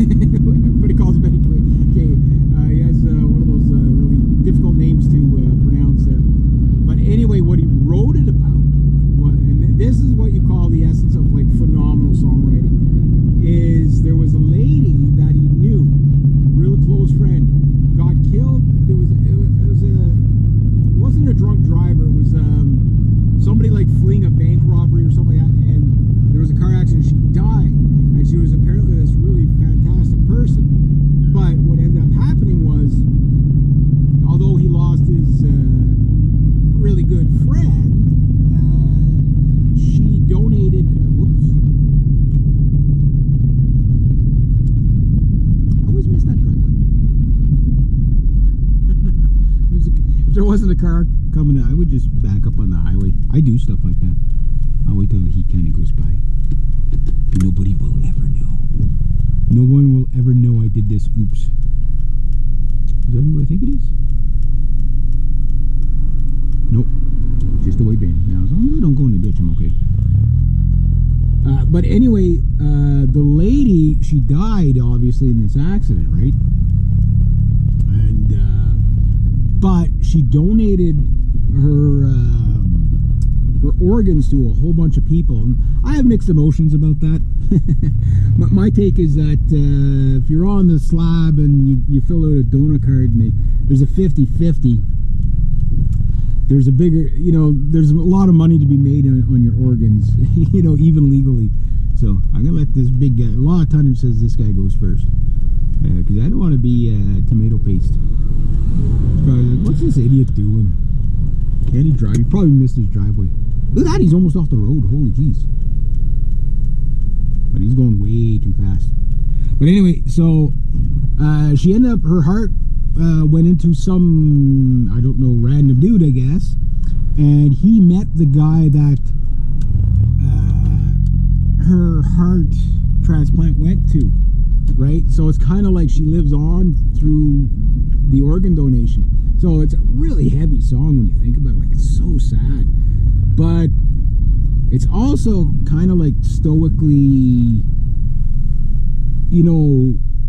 Everybody calls him Eddie Kay. He has one of those really difficult names to pronounce there. But anyway, what he wrote it about, and this is what you call the essence of like phenomenal songwriting, is there was a lady that he knew, real close friend, got killed. It wasn't a drunk driver. It was somebody like fleeing a bank robbery or something like that, and there was a car accident. She died, and she was apparently this really fantastic person. But what ended up happening was, although he lost his really good friend, she donated. Whoops! I always miss that driveway. If there wasn't a car coming out, I would just back up on the highway. I do stuff like that. I'll wait till he kind of goes by. Nobody will ever know. No one will ever know I did this. Oops. Is that who I think it is? Nope. Just a white van. Now, as long as I don't go in the ditch, I'm okay. But anyway, the lady, she died, obviously, in this accident, right? And, but she donated her organs to a whole bunch of people. And I have mixed emotions about that. My take is that if you're on the slab and you fill out a donor card and there's a 50-50, there's a bigger, there's a lot of money to be made on your organs, even legally. So I'm going to let this big guy, a lot of tonnage says this guy goes first. Because I don't want to be tomato paste. What's this idiot doing? Can't he drive? He probably missed his driveway. Look at that, he's almost off the road. Holy jeez. But he's going way too fast. But anyway, so she ended up, her heart went into some, I don't know, random dude, I guess. And he met the guy that her heart transplant went to. Right? So it's kind of like she lives on through the organ donation. So it's a really heavy song when you think about it. Like, it's so sad. But it's also kind of like stoically,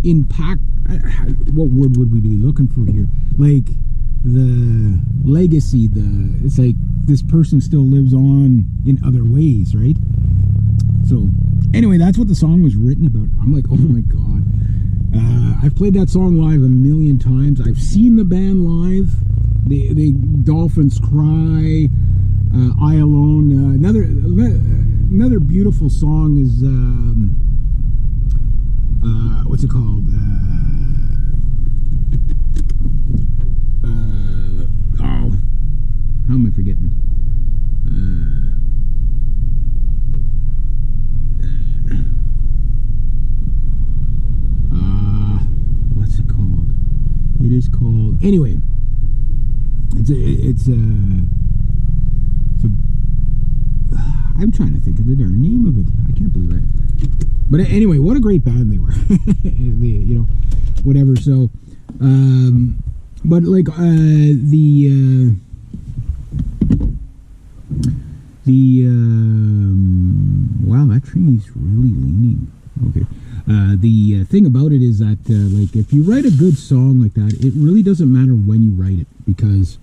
impact. What word would we be looking for here? Like the legacy, it's like this person still lives on in other ways, right? So anyway, that's what the song was written about. I'm like, oh my god. I've played that song live a million times. I've seen the band live. The Dolphins Cry, I Alone. Another beautiful song is what's it called? How am I forgetting? What's it called? It is called. Anyway, I'm trying to think of the darn name of it. I can't believe it. But anyway, what a great band they were. Whatever. So, but like wow, that tree's really leaning. Okay. The thing about it is that like if you write a good song like that, it really doesn't matter when you write it, because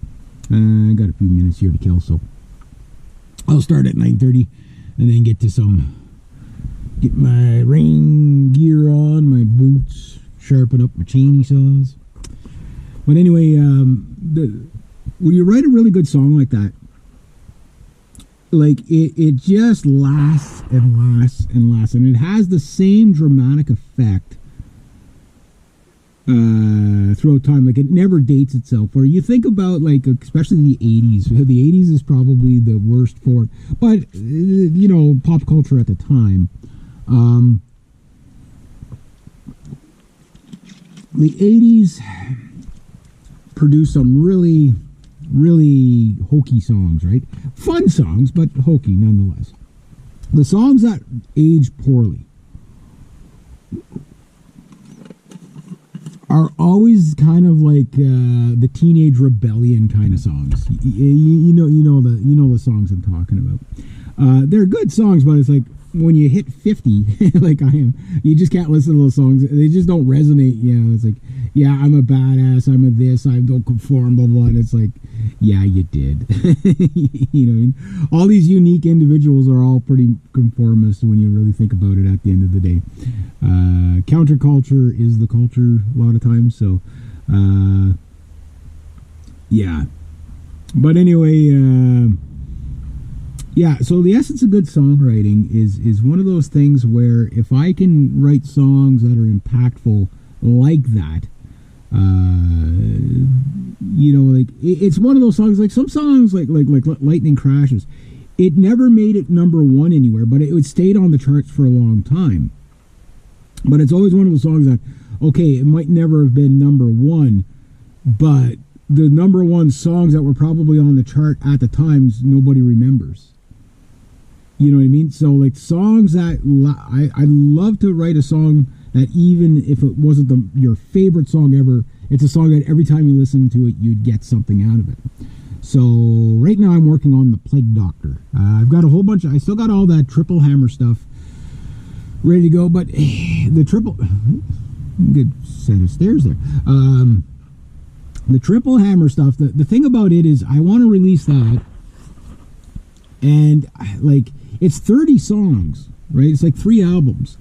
I got a few minutes here to kill, so I'll start at 9:30 and then get my rain gear on, my boots, sharpen up my chainsaw saws. But anyway, when you write a really good song like that, like it just lasts and lasts and lasts, and it has the same dramatic effect throughout time. Like, it never dates itself. Or you think about, like, especially the 80s. The 80s is probably the worst for it, but pop culture at the time. The 80s produced some really hokey songs, right? Fun songs, but hokey nonetheless. The songs that age poorly are always kind of like the teenage rebellion kind of songs. You know the songs I'm talking about. They're good songs, but it's like, when you hit 50, like I am, you just can't listen to those songs. They just don't resonate. You know, it's like, yeah, I'm a badass. I'm a this. I don't conform. Blah blah. And it's like, yeah, you did. You know, what I mean? All these unique individuals are all pretty conformist when you really think about it. At the end of the day, counterculture is the culture a lot of times. So, yeah. But anyway. Yeah, so the essence of good songwriting is one of those things where if I can write songs that are impactful like that, you know, like it's one of those songs. Like some songs, like Lightning Crashes, it never made it number one anywhere, but it stayed on the charts for a long time. But it's always one of those songs that, okay, it might never have been number one, but the number one songs that were probably on the chart at the times nobody remembers. You know what I mean? So like songs that I love to write a song that even if it wasn't your favorite song ever, it's a song that every time you listen to it, you'd get something out of it. So right now I'm working on The Plague Doctor. I've got a whole bunch I still got all that Triple Hammer stuff ready to go, but the good set of stairs there. The Triple Hammer stuff, the thing about it is I want to release that, and like it's 30 songs, right? It's like 3 albums,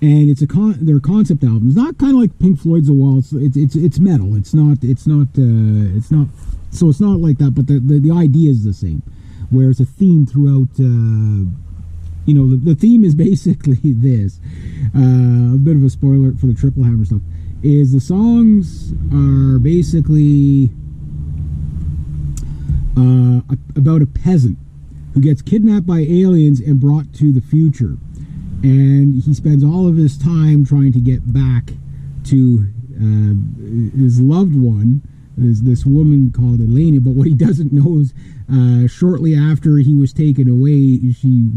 and they're concept albums, not kind of like Pink Floyd's The Wall. It's metal. It's not so it's not like that, but the idea is the same, where it's a theme throughout. You know, the theme is basically this. A bit of a spoiler for the Triple Hammer stuff is the songs are basically about a peasant who gets kidnapped by aliens and brought to the future, and he spends all of his time trying to get back to his loved one. There's this woman called Elena, but what he doesn't know is shortly after he was taken away, she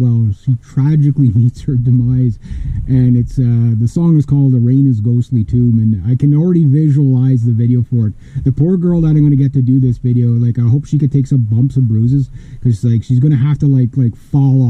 tragically meets her demise, and it's the song is called Elena's Ghostly Tomb, and I can already visualize the video for it. The poor girl that I'm going to get to do this video, like I hope she could take some bumps and bruises, because like she's going to have to like fall off